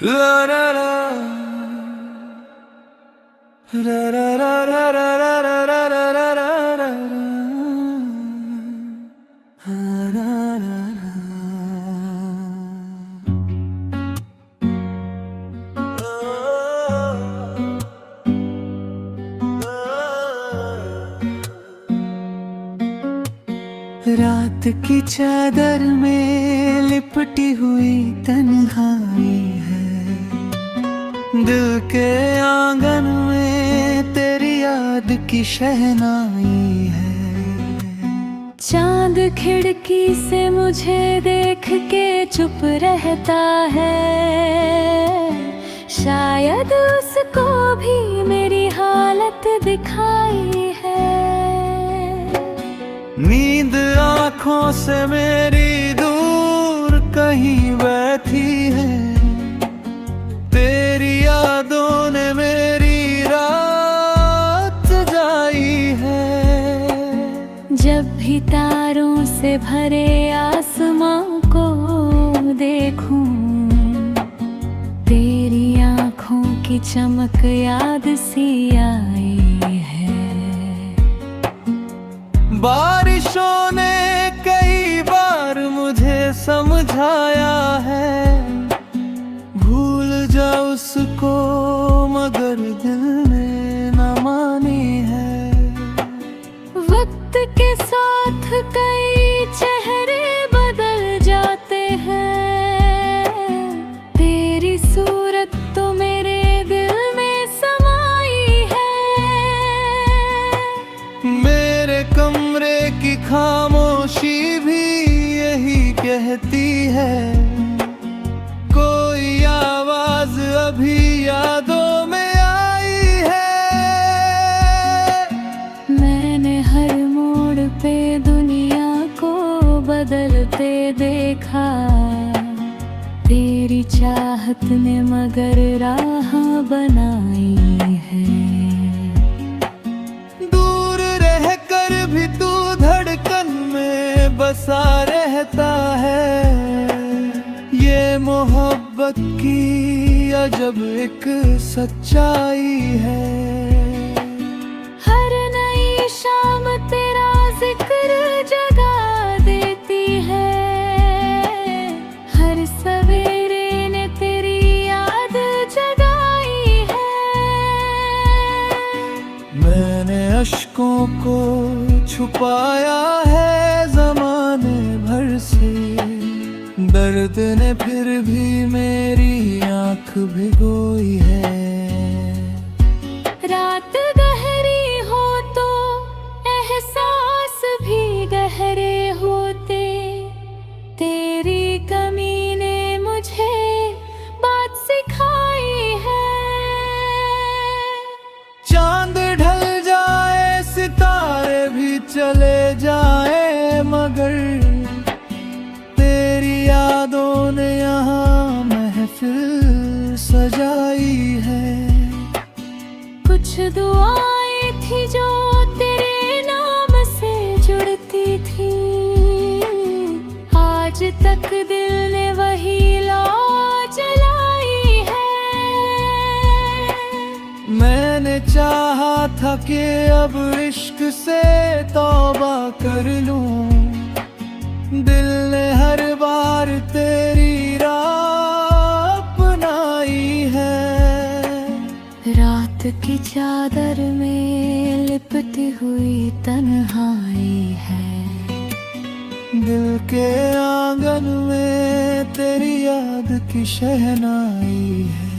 La la la ra ra ra ra ra ra ra ra ra ra ra ra रात की चादर में लिपटी हुई तन्हाई है, दिल के आंगन में तेरी याद की शहनाई है। चांद खिड़की से मुझे देख के चुप रहता है, शायद उसको भी मेरी हालत दिखाई है। नींद आँखों से मेरी दूर कहीं बैठी है, तेरी यादों ने मेरी रात जगाई है। जब भी तारों से भरे आसमां को देखूं, तेरी आँखों की चमक याद सी आई है। बारिशों ने कई बार मुझे समझाया है, भूल जा उसको मगर दिल ने न मानी है। वक्त के साथ कई चेहरे बदल जाते हैं, तेरी सूरत तो मेरे दिल में समाई है। मेरे कमरे की खामोशी भी यही कहती है, कोई आवाज अभी यादों में आई है। मैंने हर मोड़ पे दुनिया को बदलते देखा, तेरी चाहत ने मगर राह बनाई है। दूर रहकर भी तू धड़कन में बसा रहता है, ये मोहब्बत की अजब एक सच्चाई है। हर नई शाम तेरा जिक्र जगा देती है, हर सवेरे ने तेरी याद जगाई है। मैंने अश्कों को छुपाया है ज़माने भर से, दर्द ने फिर भी मेरी आँख भिगोई है। रात गहरी हो तो एहसास भी गहरे होते, तेरी कमी ने मुझे बात सिखाई है। चांद ढल जाए सितारे भी चले जाए, मगर तेरी यादों ने यहाँ महफिल सजाई है। कुछ दुआएं थी जो तेरे नाम से जुड़ती थी, आज तक दिल ने वही लौ जलाई है। मैंने चाहा था कि अब इश्क से तौबा कर लूं, दिल ने हर बार तेरी राह अपनाई है। रात की चादर में लिपटी हुई तन्हाई है, दिल के आंगन में तेरी याद की शहनाई है।